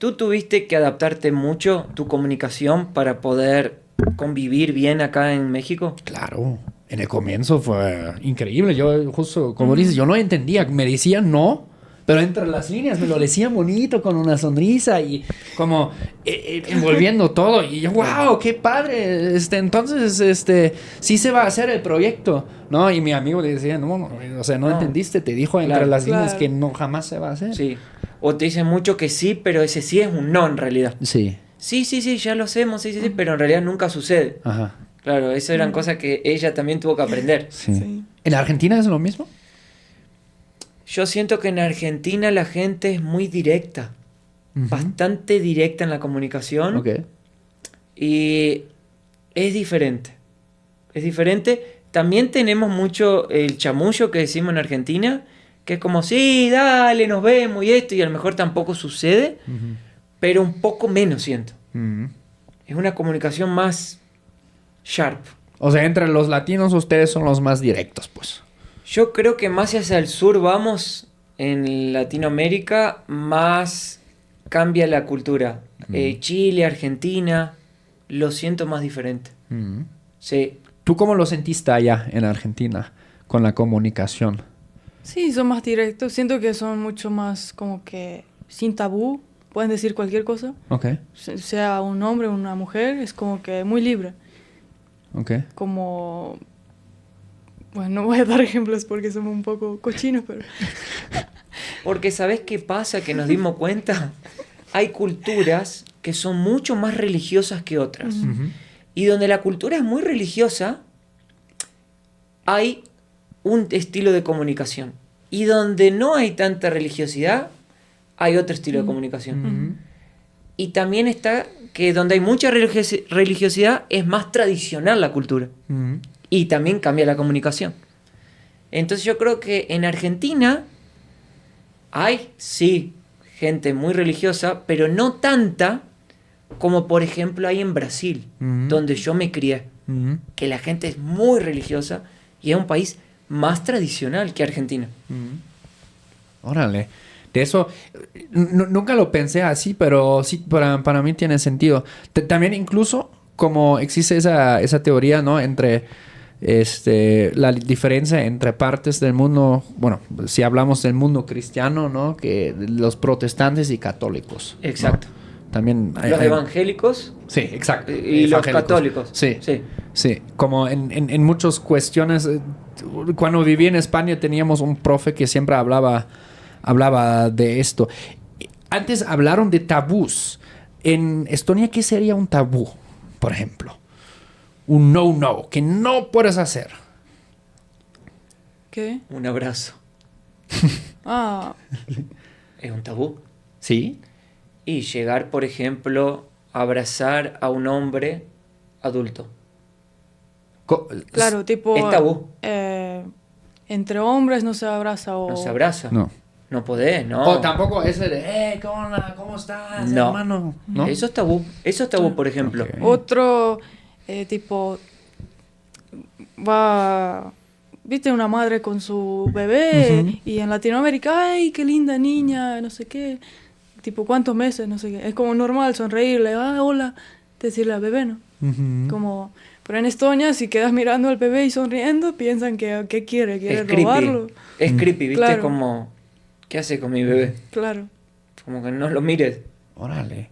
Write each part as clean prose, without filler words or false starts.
¿Tú tuviste que adaptarte mucho tu comunicación para poder convivir bien acá en México? Claro, en el comienzo fue increíble. Yo justo, como dices, yo no entendía. Me decían no, pero entre las líneas me lo decían bonito, con una sonrisa y como envolviendo todo. Y yo, wow, qué padre. Entonces, sí se va a hacer el proyecto, ¿no? Y mi amigo le decía, no, o sea, no entendiste. Te dijo entre las líneas que no jamás se va a hacer. Sí. O te dicen mucho que sí, pero ese sí es un no en realidad. Sí. Sí, ya lo hacemos, sí, pero en realidad nunca sucede. Ajá. Claro, eso eran cosas que ella también tuvo que aprender. Sí. ¿En Argentina es lo mismo? Yo siento que en Argentina la gente es muy directa. Bastante directa en la comunicación. Ok. Y es diferente. Es diferente. También tenemos mucho el chamullo que decimos en Argentina, que es como, sí, dale, nos vemos y esto, y a lo mejor tampoco sucede, pero un poco menos siento. Es una comunicación más sharp. O sea, entre los latinos ustedes son los más directos, pues. Yo creo que más hacia el sur vamos en Latinoamérica, más cambia la cultura. Chile, Argentina, lo siento más diferente. Sí. ¿Tú cómo lo sentiste allá en Argentina con la comunicación? Sí, son más directos. Siento que son mucho más como que sin tabú. Pueden decir cualquier cosa. Ok. Sea un hombre o una mujer, es como que muy libre. Ok. Como... Bueno, no voy a dar ejemplos porque somos un poco cochinos, pero... Porque ¿sabes qué pasa? Que nos dimos cuenta. Hay culturas que son mucho más religiosas que otras. Y donde la cultura es muy religiosa, hay un estilo de comunicación. Y donde no hay tanta religiosidad, hay otro estilo de comunicación. Y también está que donde hay mucha religiosidad es más tradicional la cultura. Y también cambia la comunicación. Entonces yo creo que en Argentina hay, sí, gente muy religiosa, pero no tanta como por ejemplo hay en Brasil, donde yo me crié. Que la gente es muy religiosa y es un país más tradicional que Argentina. Órale. De eso, nunca lo pensé así, pero sí, para mí tiene sentido. También incluso como existe esa teoría, ¿no? Entre la diferencia entre partes del mundo, bueno, si hablamos del mundo cristiano, ¿no? Que los protestantes y católicos. Exacto. ¿No? También los evangélicos. Sí, exacto. Y los católicos. Sí. Como en muchas cuestiones. Cuando viví en España teníamos un profe que siempre hablaba de esto. Antes hablaron de tabús. En Estonia, ¿qué sería un tabú, por ejemplo? Un no, que no puedes hacer. ¿Qué? Un abrazo. Es un tabú. ¿Sí? Y llegar, por ejemplo, a abrazar a un hombre adulto. Claro, tipo... Es tabú. Entre hombres no se abraza o... No se abraza. No. No podés, no. O tampoco ese de, ¿cómo estás, no. hermano? ¿No? Eso es tabú. Eso es tabú, por ejemplo. Okay. Otro, tipo, va... ¿Viste? Una madre con su bebé y en Latinoamérica, ¡ay, qué linda niña! No sé qué. Tipo, ¿cuántos meses? No sé qué. Es como normal sonreírle, hola, decirle al bebé, ¿no? Como... Pero en Estonia, si quedas mirando al bebé y sonriendo, piensan que ¿qué quiere? ¿Quiere robarlo? Es creepy, ¿viste? Claro. Como, ¿qué hace con mi bebé? Claro. Como que no lo mires. Órale.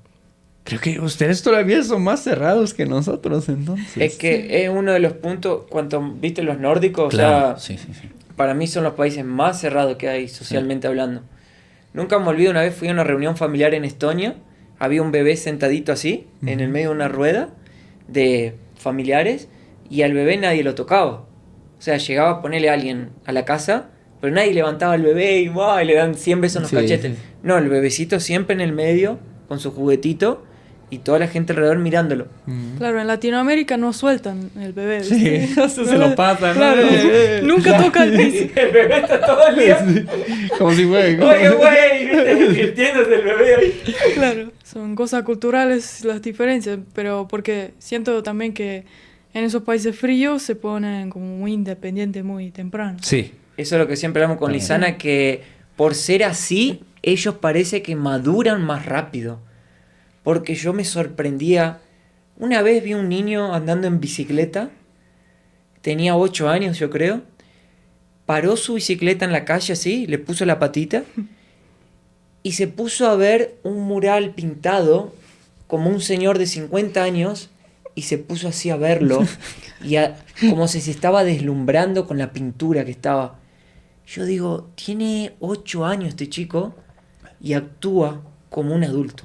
Creo que ustedes todavía son más cerrados que nosotros, entonces. Es que es uno de los puntos, cuando viste los nórdicos, claro. o sea, Sí. para mí son los países más cerrados que hay socialmente hablando. Nunca me olvido, una vez fui a una reunión familiar en Estonia, había un bebé sentadito así, en el medio de una rueda de familiares, y al bebé nadie lo tocaba. O sea, llegaba a ponerle a alguien a la casa, pero nadie levantaba al bebé y le dan 100 besos en los cachetes. Sí. No, el bebecito siempre en el medio, con su juguetito, y toda la gente alrededor mirándolo. Claro, en Latinoamérica no sueltan el bebé. Sí, se lo pasan. Claro, nunca toca el piso. El bebé está todo el día. Como si fuera. Oye, güey, divirtiéndose el bebé ahí. Claro, son cosas culturales las diferencias, pero porque siento también que en esos países fríos se ponen como muy independientes muy temprano. Sí. Eso es lo que siempre hablamos con Lisana, que por ser así, ellos parece que maduran más rápido. porque yo me sorprendía. Una vez vi un niño andando en bicicleta, tenía 8 años yo creo, paró su bicicleta en la calle así, le puso la patita y se puso a ver un mural pintado como un señor de 50 años y se puso así a verlo y como si se estaba deslumbrando con la pintura que estaba. Yo digo, tiene 8 años este chico y actúa como un adulto.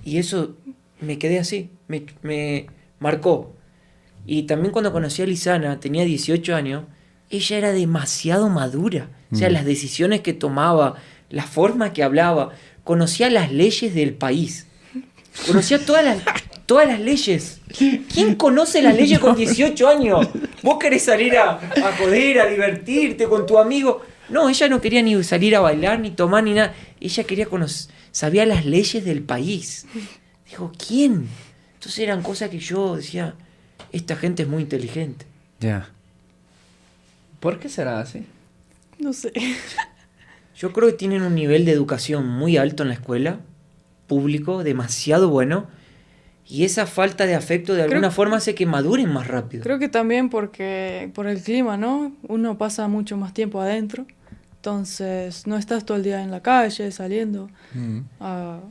Y eso me quedé así, me marcó. Y también cuando conocí a Lisana, tenía 18 años, ella era demasiado madura. O sea, las decisiones que tomaba, la forma que hablaba, conocía las leyes del país. Conocía todas las leyes. ¿Quién conoce las leyes con 18 años? Vos querés salir a joder, a divertirte con tu amigo. No, ella no quería ni salir a bailar, ni tomar, ni nada. Ella quería sabía las leyes del país. Dijo, ¿quién? Entonces eran cosas que yo decía, esta gente es muy inteligente. Ya. ¿Por qué será así? No sé. Yo creo que tienen un nivel de educación muy alto en la escuela, público, demasiado bueno, y esa falta de afecto de alguna forma hace que maduren más rápido. Creo que también porque por el clima, ¿no? Uno pasa mucho más tiempo adentro, entonces no estás todo el día en la calle, saliendo.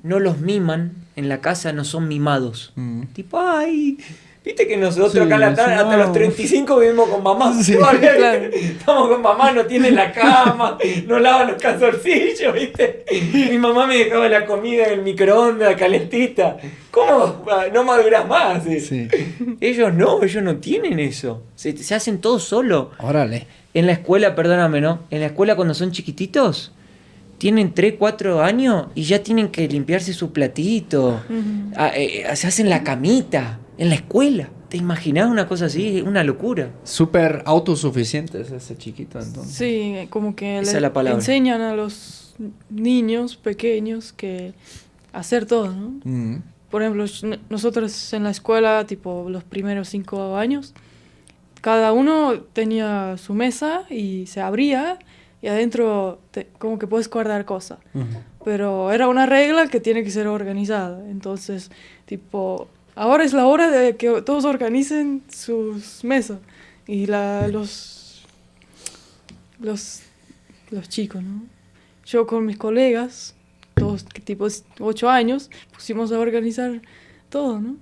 No los miman, en la casa no son mimados. Tipo, ay, viste que nosotros acá hasta los 35 vivimos con mamá. Sí, claro. Estamos con mamá, no tienen la cama, no lavan los calzoncillos, viste. Mi mamá me dejaba la comida en el microondas calentita. ¿Cómo? No maduras más. Sí. Ellos no tienen eso. Se hacen todo solo. Órale. En la escuela, perdóname, ¿no? En la escuela cuando son chiquititos, tienen 3, 4 años y ya tienen que limpiarse su platito. Se hacen la camita en la escuela. ¿Te imaginas una cosa así? Una locura. Súper autosuficientes ese chiquito, entonces. Sí, como que Esa es la palabra. enseñan a los niños pequeños que hacer todo, ¿no? Por ejemplo, nosotros en la escuela, tipo los primeros 5 años, cada uno tenía su mesa y se abría y adentro como que puedes guardar cosas. Pero era una regla que tiene que ser organizada. Entonces, tipo, ahora es la hora de que todos organicen sus mesas. Y los chicos, ¿no? Yo con mis colegas, todos tipo 8 años, pusimos a organizar todo, ¿no?